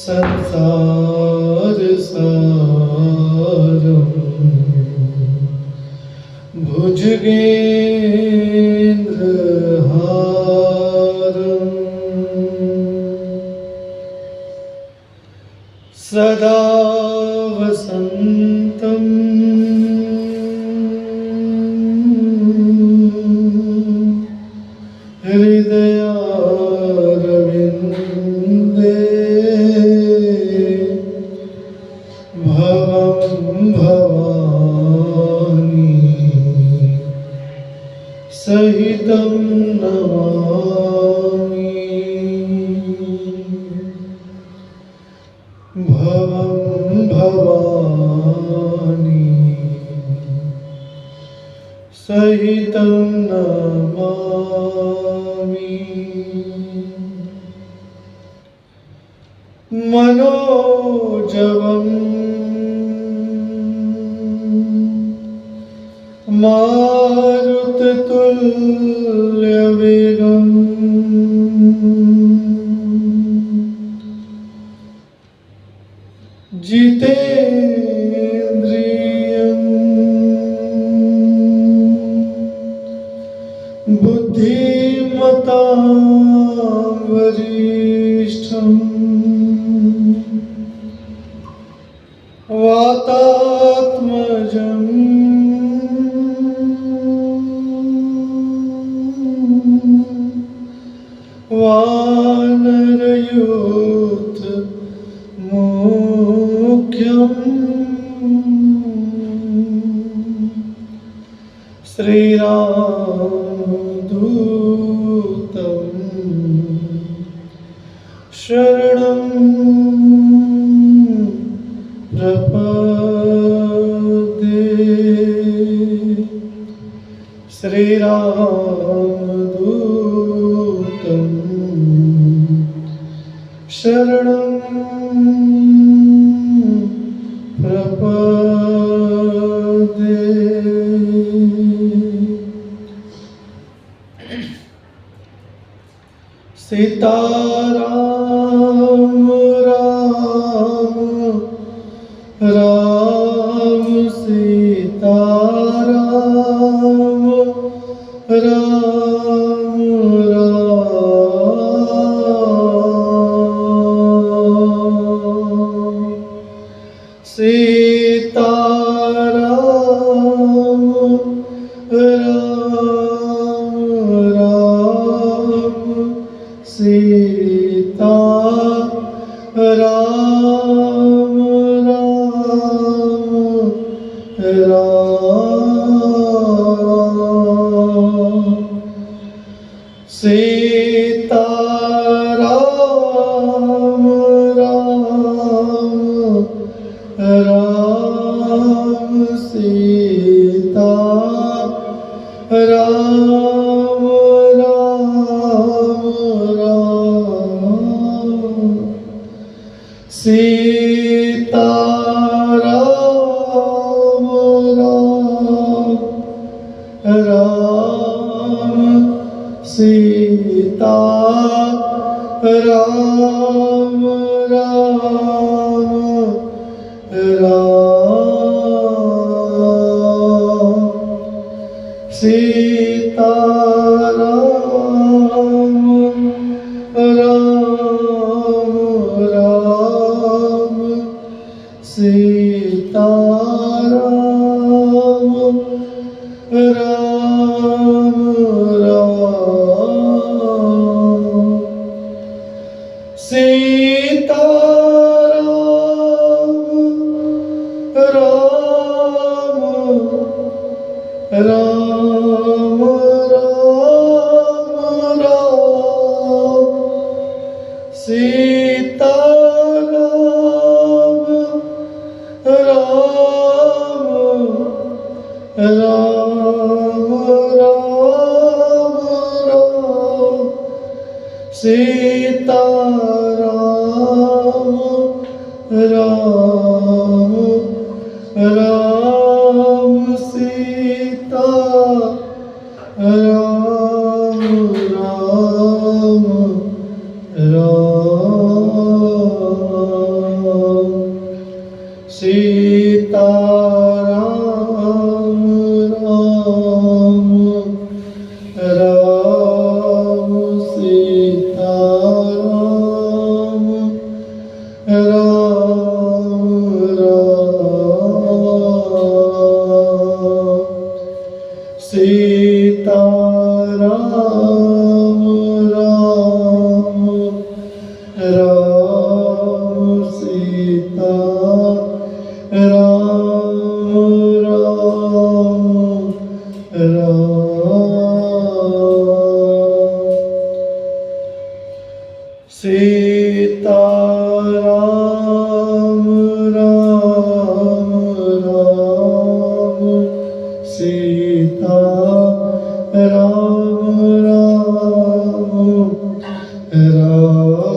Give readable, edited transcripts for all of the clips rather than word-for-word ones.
संसार सारं भुजगेन्द्रहारं सदा वसन्तं हृदयारविन्दे भवं भवानी सहितं नमामि भवं भवानी सहितं नमामि मनोजवं मारुततुल्यवेगम् जितेन्द्रियं बुद्धिमतां वरिष्ठं वातात्मजं वानरयूथ मुख्यं श्रीरामदूतं शरणं प्रपद्ये श्रीरामदूतं शरणं प्रपद्ये। सीताराम राम राम सीताराम राम राम सीताराम राम राम सीता राम राम राम सीता राम राम राम सीता राम राम राम सीता राम राम सीता राम राम सीता राम राम सीता राम राम राम राम सीता राम राम राम राम राम सीता राम राम राम सीता सीताराम राम राम सीताराम राम राम सीताराम राम राम सीता राम राम राम सीताराम राम राम सीता राम राम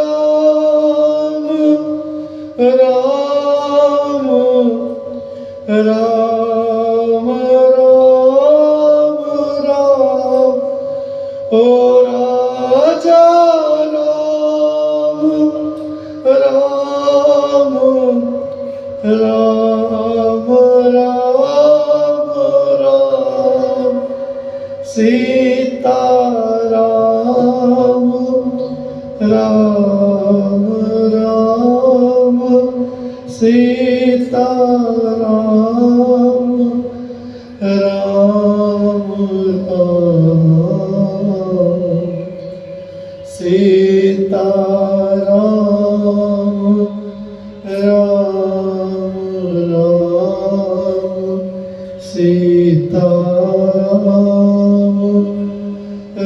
सीताराम राम राम राम राम ओ राजा राम राम राम राम राम सीता राम राम राम सीता राम राम राम सीता राम राम राम सीता राम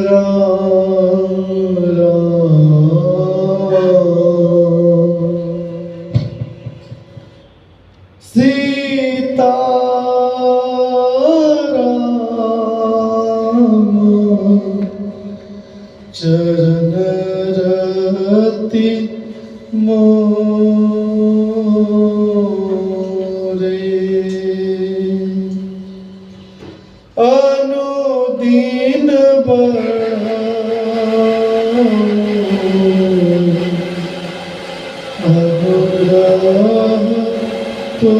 राम राम सीता राम चरण रति मोरे अनुदीन अनुराग तो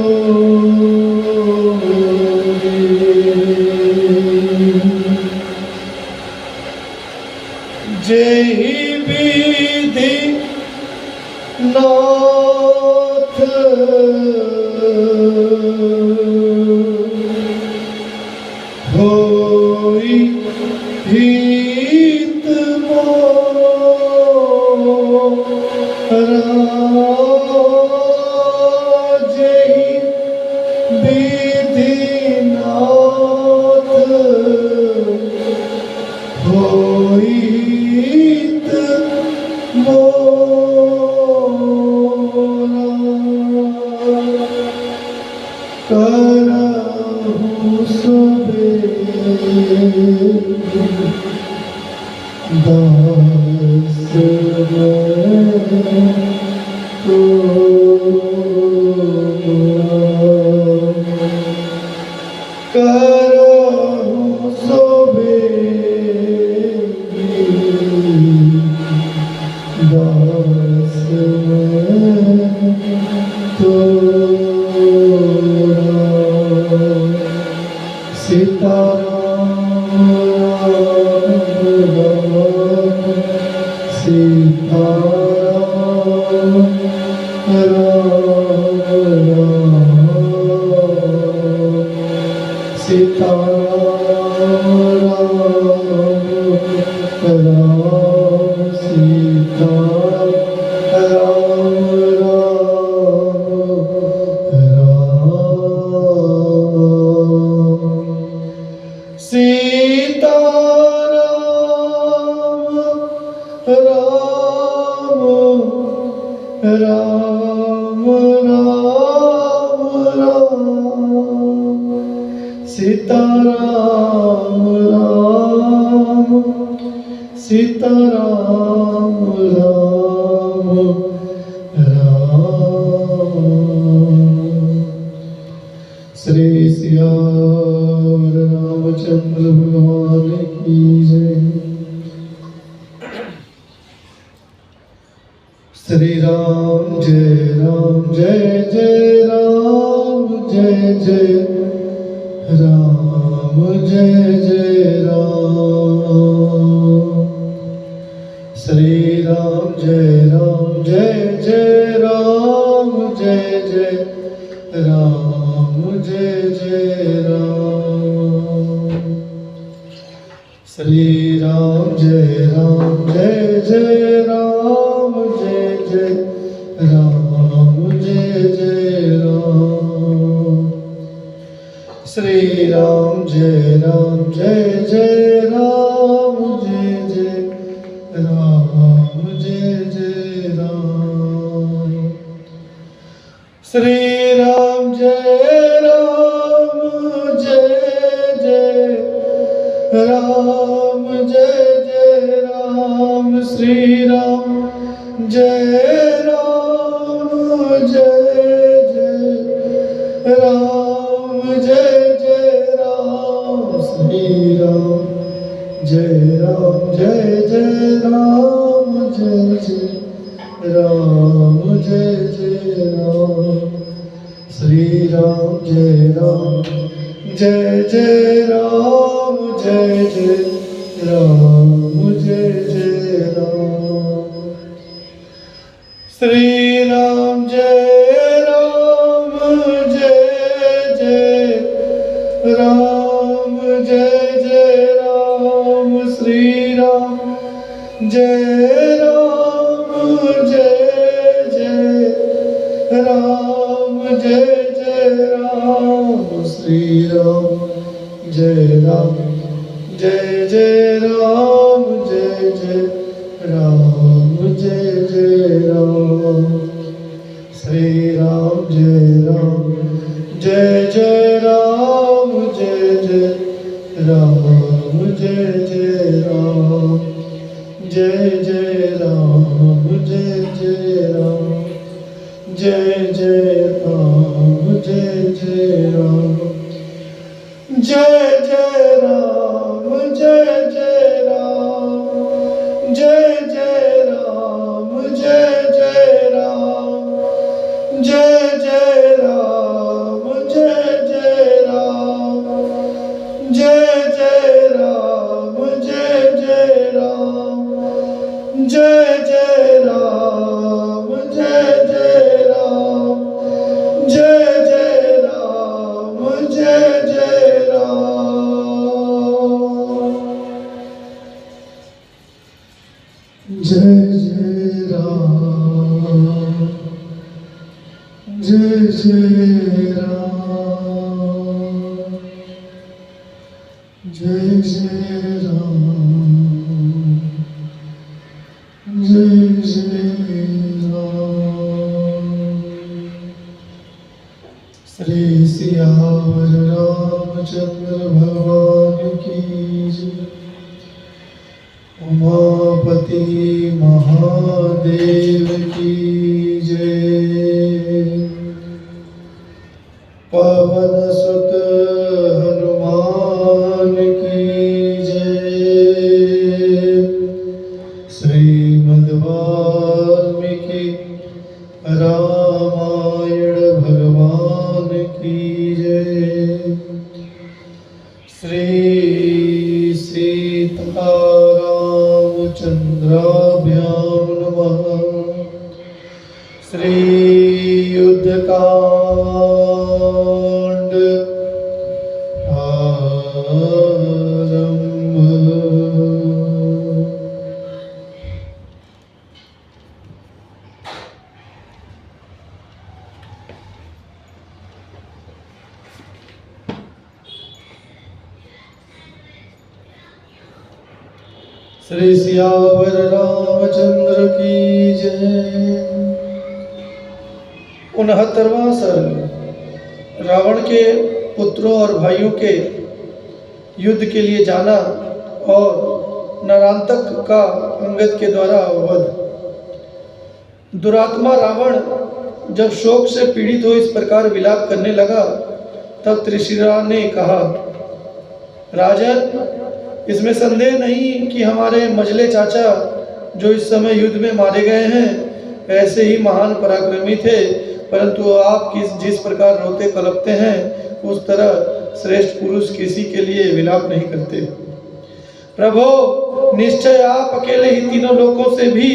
जय विधि नाथ होई हित मोरा जय विधि नाथ होई करहु दास करहु दास सीताराम राम राम राम सीताराम राम सीताराम राम राम श्री सियावर रामचंद्र भगवान की जय। श्री राम जय जय राम जय जय राम जय राम। श्री राम जय जय राम जय जय राम जय राम। श्री राम जय जय राम जय जय राम जय राम। श्री राम जय जय राम जय जय राम जय राम। श्री राम जय जय राम जय राम। श्री राम जय जय राम जय राम। श्री राम जय जय राम जय राम जय राम। श्री राम जय जय राम जय राम जय राम। श्री राम जय राम जय राम। श्री राम जय राम जय राम। श्री राम जय राम जय राम जय राम। श्री राम जय राम जय राम जय राम। जय राम जय राम जय राम जय राम। जय राम जय राम जय राम जय राम। जय राम जय राम जय राम जय राम। जय राम जय राम जय राम जय राम। जय राम जय राम जय राम श्री सियावर रामचंद्र भगवान की जय। उमापति महादेव की जय। पवन सुत हनुमान की जय। श्रीमद् वाल्मीकि रामायण भगवान की जय। श्री सीतारामचंद्राभ्यां नमः। श्री युद्धकांड आरंभ। श्री सियावर रामचंद्र की जय। 69वां सर्ग। रावण के पुत्रों और भाइयों के युद्ध के लिए जाना और नरांतक का अंगद के द्वारा वध। दुरात्मा रावण जब शोक से पीड़ित हो इस प्रकार विलाप करने लगा, तब त्रिशिरा ने कहा, राजन, इसमें संदेह नहीं कि हमारे मजले चाचा जो इस समय युद्ध में मारे गए हैं, ऐसे ही महान पराक्रमी थे, परंतु आप जिस प्रकार रोते कलपते हैं उस तरह श्रेष्ठ पुरुष किसी के लिए विलाप नहीं करते। प्रभो, निश्चय आप अकेले ही तीनों लोकों से भी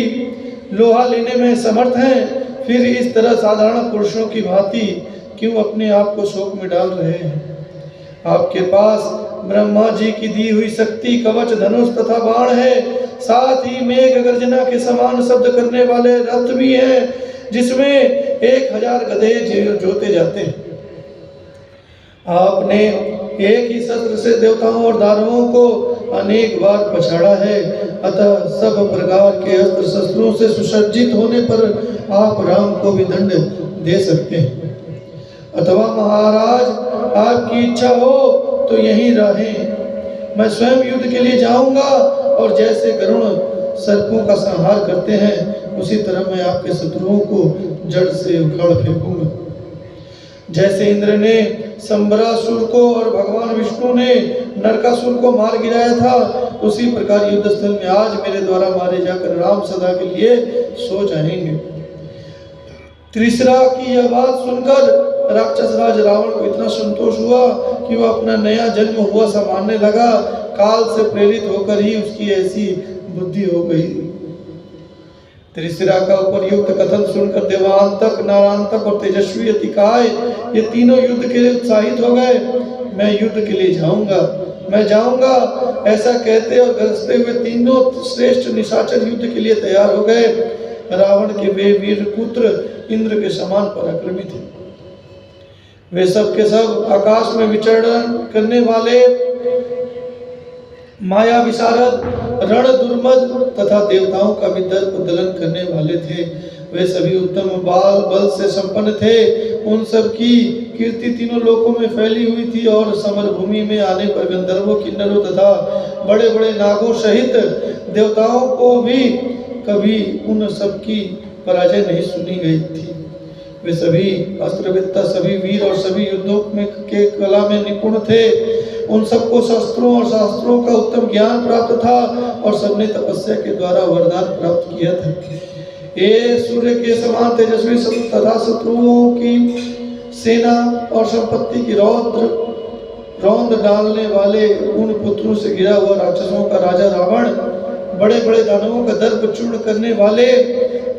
लोहा लेने में समर्थ हैं, फिर इस तरह साधारण पुरुषों की भांति क्यों अपने आप को शोक में डाल रहे हैं? आपके पास ब्रह्मा जी की दी हुई शक्ति, कवच, धनुष तथा बाण है, साथ ही मेघ गर्जना के समान शब्द करने वाले रथ भी हैं, जिसमें 1000 गधे जोते जाते हैं। आपने एक ही शस्त्र से देवताओं और दानवों को अनेक बार पछाड़ा है, अतः सब प्रकार के अस्त्र शस्त्रों से सुसज्जित होने पर आप राम को भी दंड दे सकते हैं। अथवा महाराज, आपकी इच्छा हो तो यहीं रहें, मैं स्वयं युद्ध के लिए जाऊंगा और जैसे गरुण सर्पों का संहार करते हैं उसी तरह मैं आपके शत्रुओं को जड़ से उखाड़ फेंकूंगा। जैसे इंद्र ने संबरासुर को और भगवान विष्णु ने नरकासुर को मार गिराया था, उसी प्रकार युद्ध स्थल में आज मेरे द्वारा मारे जाकर राम सदा के लिए सो जाएंगे। त्रिशरा की यह बात सुनकर राक्षस राज रावण को इतना संतोष हुआ कि वह अपना नया जन्म हुआ सा मानने लगा। काल से प्रेरित होकर ही उसकी ऐसी बुद्धि हो गई। त्रिशिरा का उपयुक्त कथन सुनकर देवांतक, नारायणतक और तेजस्वी अतिकाय ये तीनों युद्ध के लिए उत्साहित हो गए। मैं युद्ध के लिए जाऊंगा, मैं जाऊंगा, ऐसा कहते और गरजते हुए तीनों श्रेष्ठ निशाचर युद्ध के लिए तैयार हो गए। रावण के वे वीर पुत्र इंद्र के समान पराक्रमी थे। वे सब के सब आकाश में विचरण करने वाले माया विशारद, रण दुर्मद तथा देवताओं का भी दर्प दलन करने वाले थे। वे सभी उत्तम बाल बल से संपन्न थे। उन सब की कीर्ति तीनों लोकों में फैली हुई थी और समर भूमि में आने पर गंधर्वों, किन्नरों तथा बड़े बड़े नागों सहित देवताओं को भी कभी उन सब की पराजय नहीं सुनी गई थी। वे सभी अस्त्रविद्ता, सभी वीर और सभी युद्धों में के कला में निपुण थे। उन सबको शस्त्रों और शास्त्रों का उत्तम ज्ञान प्राप्त था और सबने तपस्या के द्वारा वरदान प्राप्त किया था। ये सूर्य के समान तेजस्वी तथा शत्रुओं की सेना और संपत्ति की रौंद डालने वाले उन पुत्रों से घिरा हुआ राक्षसों का राजा रावण, बड़े बड़े दानवों का दर्प चूर्ण करने वाले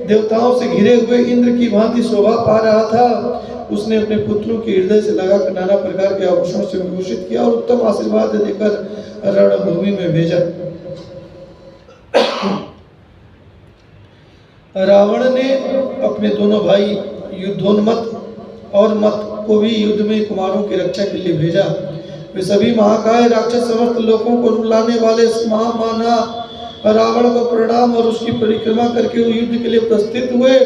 देवताओं से घिरे हुए इंद्र की भांति शोभा पा रहा था। उसने अपने पुत्रों के हृदय से लगाकर नाना प्रकार के आभूषणों से विभूषित किया और उत्तम आशीर्वाद देकर रणभूमि में भेजा। रावण ने अपने दोनों भाई युद्धोन्मत और मत को भी युद्ध में कुमारों की रक्षा के लिए भेजा। वे सभी महाकाय राक्षस समस्त लोगों को रुलाने वाले महामाना रावण को प्रणाम और उसकी परिक्रमा करके वो युद्ध के लिए प्रस्थित हुए।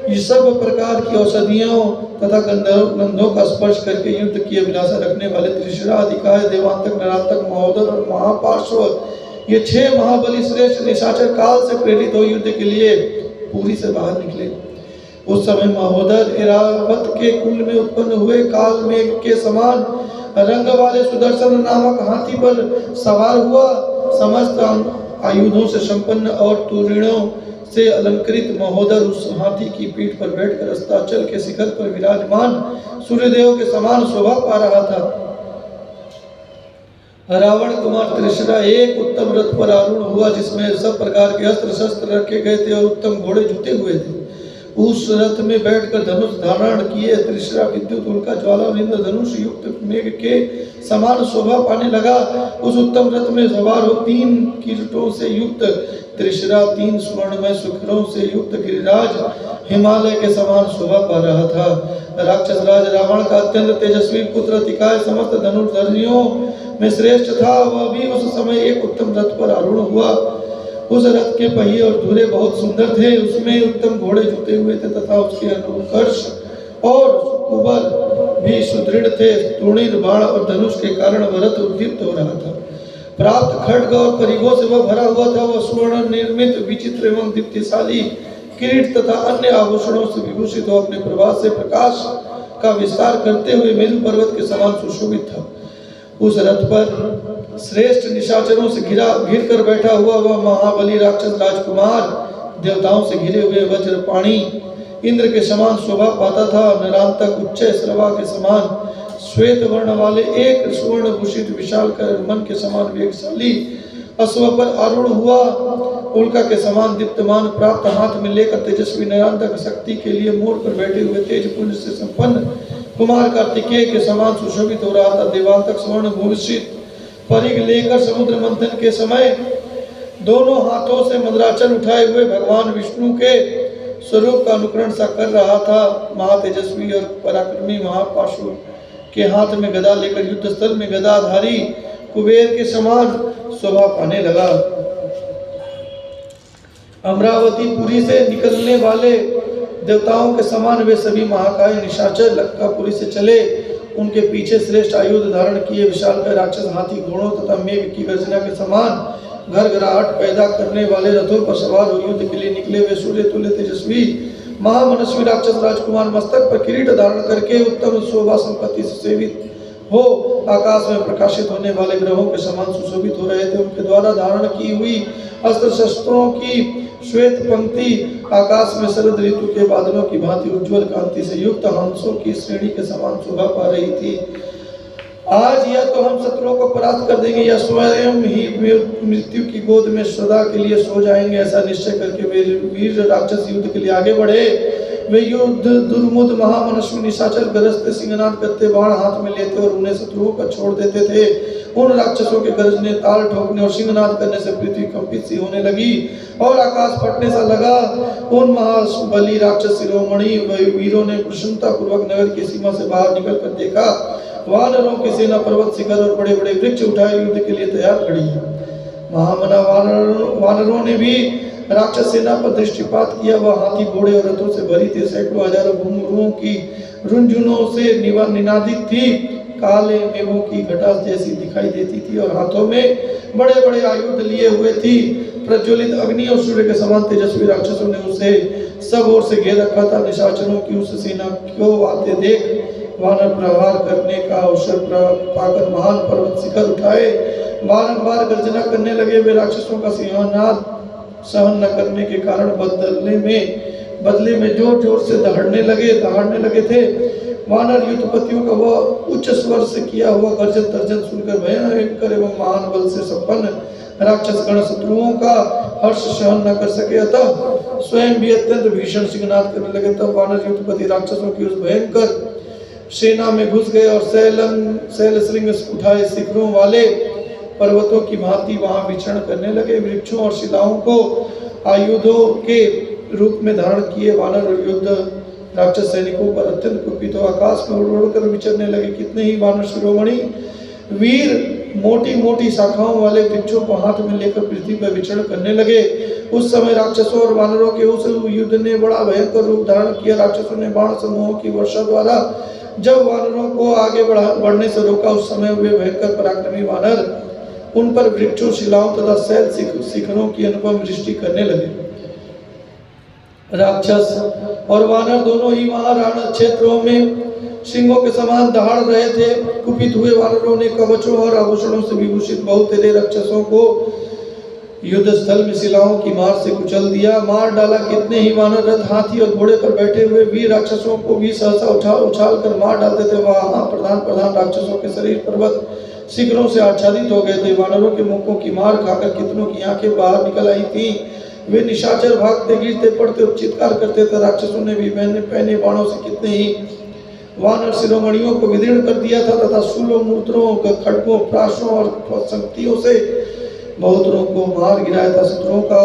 ये सब प्रकार की औषधियों तथा गंधों का स्पर्श करके युद्ध की अभिलाषा रखने वाले त्रिशिरा, अधिकाय, देवांतक, नरांतक, महोदर और महापार्श्व ये 6 महाबली श्रेष्ठ निशाचर काल से प्रेरित हो युद्ध के लिए पुरी से बाहर निकले। उस समय महोदर ऐरावत के कुल में उत्पन्न हुए काल मेघ के समान रंग वाले सुदर्शन नामक हाथी पर सवार हुआ। समस्त आयुधों से संपन्न और तूरीणों से अलंकृत महोदर उस हाथी की पीठ पर बैठकर अस्ताचल के शिखर पर विराजमान सूर्यदेव के समान शोभा पा रहा था। रावण कुमार त्रिशिरा एक उत्तम रथ पर आरूढ़ हुआ, जिसमें सब प्रकार के अस्त्र शस्त्र रखे गए थे और उत्तम घोड़े जुटे हुए थे। उस रथ में बैठकर धनुष धारण किए त्रिशिरा विद्युत उल्का ज्वाला और इंद्र धनुष युक्त मेघ के समान शोभा पाने लगा। उस उत्तम रथ में सवार हो 3 किरीटों से युक्त त्रिशिरा, 3 स्वर्णमय शिखरों से युक्त गिरिराज हिमालय के समान शोभा पा रहा था। राक्षस राज रावण का अत्यंत तेजस्वी पुत्र अतिकाय समस्त धनुर्धरियों में श्रेष्ठ था। वह भी उस समय एक उत्तम रथ पर आरूढ़ हुआ। उस रथ के पहिए और धुरे बहुत सुंदर थे। उसमें उत्तम घोड़े जुटे हुए थे तथा उसके अनुकर्ष और कुबर भी सुदृढ़ थे। तूणीर, बाण और धनुष के कारण वह रथ उद्दीप्त हो रहा था। प्राप्त खड्ग और परिघों से वह भरा हुआ था। वह स्वर्ण निर्मित विचित्र एवं दीप्तिशाली किरीट तथा अन्य आभूषणों से विभूषित हो अपने प्रभास से प्रकाश का विस्तार करते हुए मेरु पर्वत के समान सुशोभित था। उस रथ पर श्रेष्ठ निशाचरों से घिर कर बैठा हुआ वह महाबली राक्षस राजकुमार देवताओं से घिरे हुए वज्रपाणी इंद्र के समान शोभा पाता था। नरांतक उच्च श्रवा के समान श्वेत वर्ण वाले एक स्वर्ण भूषित विशाल कर मन के समान वेगशाली अश्व पर आरूढ़ हुआ, उल्का के समान दीप्तमान प्राप्त हाथ में लेकर तेजस्वी नरांतक शक्ति के लिए मोर पर बैठे हुए तेज पुंज से संपन्न कुमार कार्तिकेय के समान सुशोभित हो रहा था। देवांतक स्वर्ण भूषित परिग लेकर समुद्र मंथन के समय दोनों हाथों से मंदराचल उठाए हुए भगवान विष्णु के स्वरूप का अनुकरण सा कर रहा था। महातेजस्वी और पराक्रमी महापाशु के हाथ में गदा लेकर युद्ध स्थल में गदाधारी कुबेर के समान शोभा पाने लगा। अमरावतीपुरी से निकलने वाले देवताओं के समान वे सभी महाकाय निशाचर लंकापुरी से चले। उनके पीछे श्रेष्ठ आयुध धारण किए विशालकाय राक्षस हाथी घोड़ों तथा मेघ की गर्जना के समान घरघराहट पैदा करने वाले रथों पर सवार हो युद्ध के लिए निकले। वे सूर्य तुल्य तेजस्वी महामनस्वी राक्षस राजकुमार मस्तक पर किरीट धारण करके उत्तम शोभा संपत्ति से सेवित हो आकाश में प्रकाशित होने वाले ग्रहों के समान सुशोभित हो रहे थे। उनके द्वारा धारण की हुई अस्त्र शस्त्रों की श्वेत पंक्ति आकाश में शरद ऋतु के बादलों की भांति उज्जवल कांति से युक्त हंसों की श्रेणी के समान शोभा पा रही थी। आज या तो हम शत्रुओं को परास्त कर देंगे या स्वयं ही मृत्यु की गोद में सदा के लिए सो जाएंगे। ऐसा निश्चय करके वे वीर राक्षस युद्ध के लिए आगे बढ़े। वे युद्ध दुर्मुद महामनस्वी निशाचर गरजते सिंहनाद करते बाण हाथ में लेते और उन्हें शत्रुओं पर छोड़ देते थे। उन राक्षसों के गरजने ताल ठोकने और सिंहनाद करने से पृथ्वी कंपित सी होने लगी और आकाश फटने सा लगा। उन महाबली राक्षस शिरोमणि वीरों ने प्रसन्नता पूर्वक नगर की सीमा से बाहर निकल कर देखा। वानरों की सेना पर्वत शिखर और बड़े बड़े वृक्ष उठाए युद्ध के लिए तैयार खड़ी है। महामना वानरों ने भी राक्षस सेना पर दृष्टिपात किया। वह हाथी घोड़े और रथों से भरी थी, सैकड़ों हजारों घुंघरुओं की रुंझुनों से निनादित थी, काले मेघों की घटा जैसी दिखाई देती थी और हाथों में बड़े बड़े आयुध लिए हुए थी। प्रज्वलित अग्नि और सूर्य के समान तेजस्वी राक्षसों ने उसे सब ओर से घेर रखा था। निशाचरों की उस सेना को आते देख वानर प्रहार करने का अवसर पाकर महान पर्वत शिखर उठाए बारंबार गर्जना करने लगे। वे राक्षसों का सिंहनाद सहन न करने के कारण बदले में जोर जोर से दहाड़ने लगे थे। वानर युद्धपतियों का वह उच्च स्वर से किया हुआ गर्जन तर्जन सुनकर भयंकर एवं महान बल से संपन्न राक्षस गण शत्रुओं का हर्ष सहन न कर सके, अतः स्वयं भी अत्यंत भीषण सिंहनाद करने लगे। तब वानर युद्धपति राक्षसों की उस भयंकर सेना में घुस गए और शैल श्रृंग उठाए शिखरों वाले पर्वतों की भांति वहां विचरण करने लगे। वृक्षों और शिलाओं को आयुधों के रूप में धारण किए वानर और युद्ध राक्षस सैनिकों पर अत्यंत कुपित हो आकाश में उड़-उड़ कर विचरने लगे। कितने ही वानर शिरोमणि वीर मोटी मोटी शाखाओं वाले वृक्षों को हाथ में लेकर पृथ्वी पर विचरण करने लगे। उस समय राक्षसों और वानरों के उस युद्ध ने बड़ा भयंकर रूप धारण किया। राक्षसों ने बाण समूहों की वर्षा द्वारा जब वानरों को आगे बढ़ने से रोका, उस समय वे भयंकर पराक्रमी वानर उन पर वृक्षों शिलाओं तथा शैल शिखरों की अनुपम दृष्टि करने लगे। राक्षस और वानर दोनों ही वहां रण क्षेत्रों में सिंहों के समान दहाड़ रहे थे। कुपित हुए वानरों ने कवचों और आभूषणों से विभूषित बहुतेरे राक्षसों को युद्ध स्थल में शिलाओं की मार से कुचल दिया, मार डाला। कितने ही वानर रथ हाथी और घोड़े पर बैठे हुए वीर राक्षसों को भी सहसा उछाल कर मार डालते थे। वहां प्रधान राक्षसों के शरीर पर्वत शिखरों से आच्छादित हो गए थे। वानरों के मुखों की मार खाकर कितनों की आंखें बाहर निकल आई थी। वे निशाचर भागते गिरते पड़ते और चित्कार करते थे। राक्षसों ने भी पहने बाणों से कितने ही वानर शिरोमणियों को विदीर्ण कर दिया था तथा शूलों मूत्रों खड्गों प्राशों और शक्तियों से बहुतों को मार गिराया था। शत्रुओं का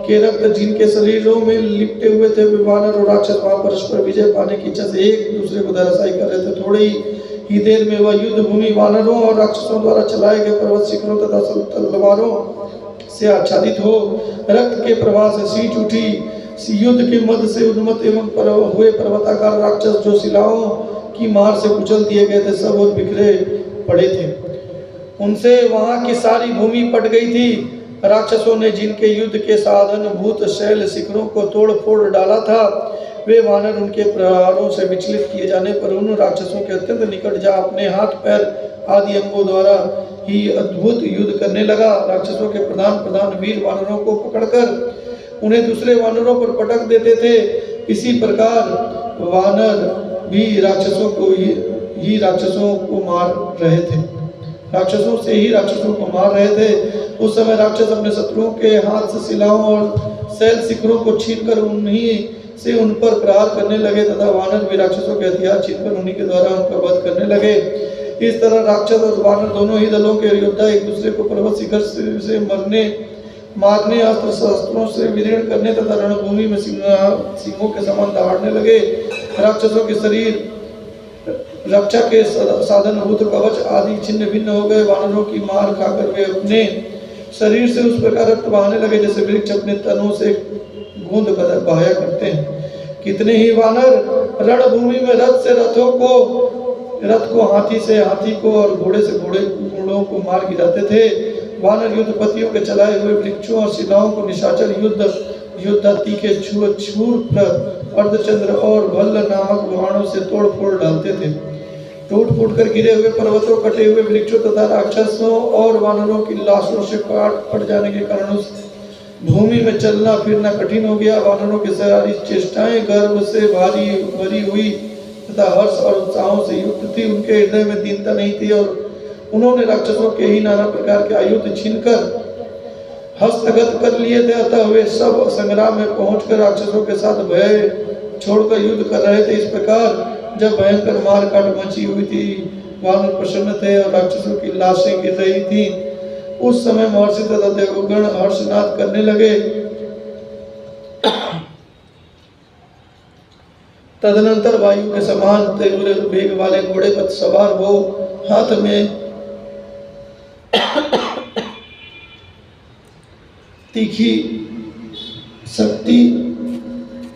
के रक्त जिनके शरीरों में लिपटे हुए थे, वे वानर और राक्षस वहां परस्पर विजय पाने की इच्छा से एक दूसरे को धराशायी कर रहे थे। थोड़ी ही देर में वह युद्ध भूमि वानरों और राक्षसों द्वारा चलाए गए पर्वत शिखरों तथा तलवारों से आच्छादित हो रक्त के प्रवाह से सींच उठी। युद्ध के मध्य से उन्मत्त एवं हुए पर्वताकार राक्षस जो शिलाओं की मार से कुचल दिए गए थे, सब और बिखरे पड़े थे। उनसे वहां की सारी भूमि पट गई थी। राक्षसों ने जिनके युद्ध के साधन भूत शैल शिखरों को तोड़ फोड़ डाला था, वे वानर उनके प्रहारों से विचलित किए जाने पर उन राक्षसों के अत्यंत निकट जा अपने हाथ पैर आदि अंगों द्वारा ही अद्भुत युद्ध करने लगा। राक्षसों के प्रधान प्रधान वीर वानरों को पकड़कर उन्हें दूसरे वानरों पर पटक देते थे। इसी प्रकार वानर भी राक्षसों को मार रहे थे, राक्षसों से ही राक्षसों को मार रहे थे। उस समय राक्षस अपने शत्रुओं के हाथ से शिलाओं और शैल शिखरों को छीनकर उन्हीं से उन पर प्रहार करने लगे तथा वानर भी राक्षसों के हथियार छीनकर उन्हीं के द्वारा उनका वध करने लगे। इस तरह राक्षस और वानर दोनों ही दलों के योद्धा एक दूसरे को पर्वत शिखर से मारने अस्त्र शस्त्रों से विदीर्ण करने तथा रणभूमि में सिंहों के समान दहाड़ने लगे। राक्षसों के शरीर रक्षा के साधन भूत कवच आदि छिन्न भिन्न हो गए। वानरों की मार खाकर वे अपने शरीर से उस प्रकार रक्त बहाने लगे जैसे वृक्ष अपने तनों से गूंद बहाया करते हैं। कितने ही वानर रणभूमि में रथ को हाथी से हाथी को और घोड़े से घोड़ों को मार गिराते थे। वानर युद्धपतियों के चलाए हुए वृक्षों और शिलाओं को निशाचर योद्धा तीखे छूर अर्धचंद्र और भल्ल नामक बाणों से तोड़ फोड़ डालते थे। टूट फूट कर गिरे हुए पर्वतों, कटे हुए वृक्षों तथा राक्षसों और वानरों की लाशों से फट जाने के कारण उस भूमि में चलना फिरना कठिन हो गया। वानरों की सारी चेष्टाएं गर्व से भरी हुई तथा हर्ष और उत्साहों से युक्त थी। उनके हृदय में दीनता नहीं थी और उन्होंने राक्षसों के ही नाना प्रकार के आयुध छीनकर हस्तगत कर लिए थे। अतः वे सब संग्राम में पहुंचकर राक्षसों के साथ भय छोड़कर युद्ध कर रहे थे। इस प्रकार जब भयंकर मार काट मची हुई थी, वानर प्रसन्न थे और राक्षसों की लाशें गिर रही थी, उस समय महर्षि तथा देवगण हर्षनाद करने लगे। तदनंतर वायु के समान तीव्र वेग वाले घोड़े पर सवार हो हाथ में तीखी शक्ति